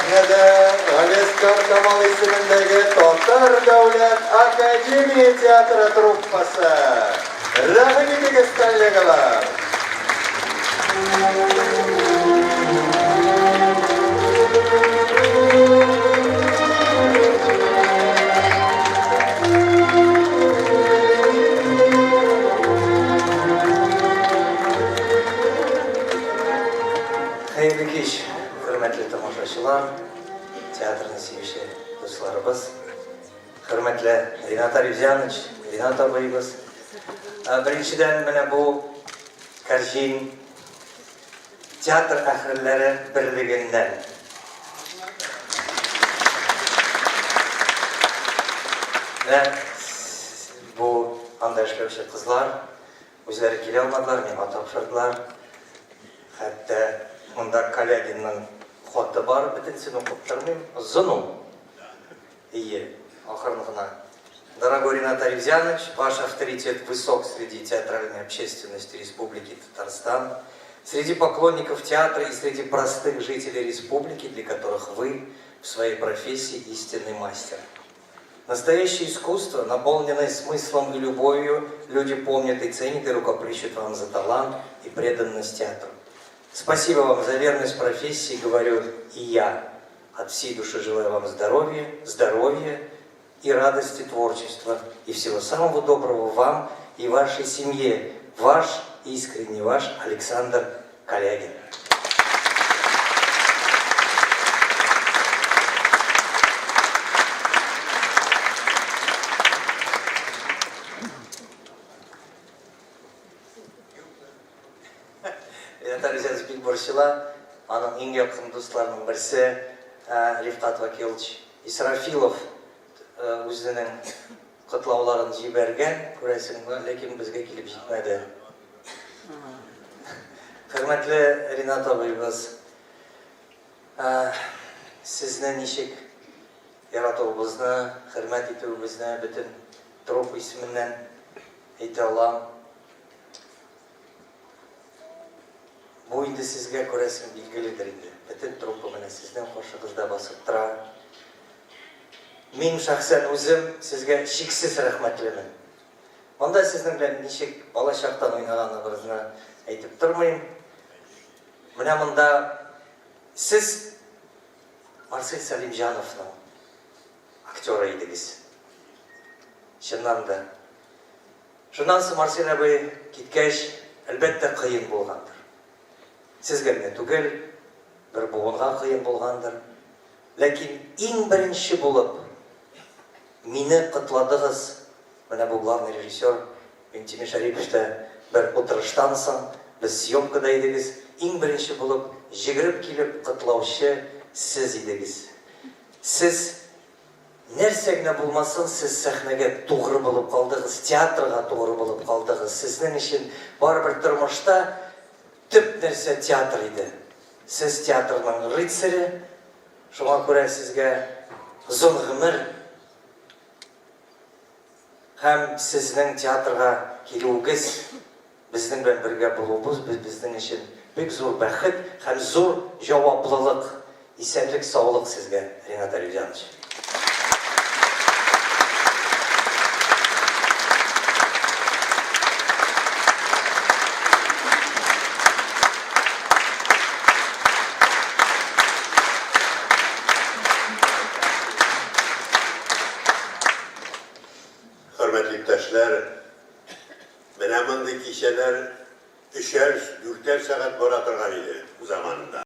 sahnede Галескар Камал ismindeki Tohtar Devlet Akademiya Tiyatro truppası. Rahmetli istenlegeler. Hayırlı kеш, hürmetli tamашашылар, театрны sevişi dostlarımız, hürmetli Rinat Arivjanoviç, Rinat abıyımız. Birinciden bana bu Karjin tiyatr ahırları birliğinden ve bu anda işlevşi kızlar özleri kele almadılar, meni tapşırdılar. Hatta onda Kalyagin'in xoты бар, бітінсін оқып тұрмайым, ұзыну. И, ақырнығына. Дорогой Ринат Аревзянович, ваш авторитет высок среди театральной общественности Республики Татарстан, среди поклонников театра и среди простых жителей республики, для которых вы в своей профессии истинный мастер. Настоящее искусство, наполненное смыслом и любовью, люди помнят и ценят и рукоплещут вам за талант и преданность театру. Спасибо вам за верность профессии, говорю и я. От всей души желаю вам здоровья и радости творчества. И всего самого доброго вам и вашей семье. Ваш, искренний ваш Александр Калягин. Ринат Бекбуршила, аның ең жақын достарының бірісі Рифқат Вакилович Исрафилов өзінің құтлауларын жіберген, көресің, лекен бізге келіп жетмеді. Хөрмәтле Ринат абыйыбыз, сізні нешек яратуыбызны, хөрмәт етуыбызны бүтін труп исеменнән әйтә алам. Bu indi sizge көресің bilgilidir indi. Bütün truppu mene sizden hoşunuzda basıp tıra. Мен şahsen özüm sizge şiksiz rahmetlimin. Onda sizden bilen nişek bala şaktan oynağanlarınızı aytıp durmayayım. Mene mında siz Marcel Salimjanov'ның aktörü idiniz. Şundan da. Şundan sonra Marcel abi gitkeş elbette kıyın bolğandır. Sizге генә түгел, bir буынга кыен булгандыр. Ләкин иң беренче булып мине кытладыгыз. Менә бу главный режиссер Бентимир Шариповичта бер утырыштан соң без съемкада идегез. Иң беренче булып җигереп килеп кытлаучы сез идегез. Сез нәрсә генә булмасын, сез сәхнәгә тугры булып калдыгыз, театрга тугры булып калдыгыз. Сезнең өчен барыбер тормышта tüp нәрсе театр иде. Сіз театрның рыцаре, шуңа күрә сезгә озын гомер һәм сезнең театрга килүегез, безнең белән бергә булуыбыз безнең өчен бик зур бәхет һәм зур җаваплылык, исәнлек, саулык сезгә, Ринат Аревзянович. Hürmetli iптәшләр, менә мондый кичәләр 3-4 сәгать бара торган иде zamanında.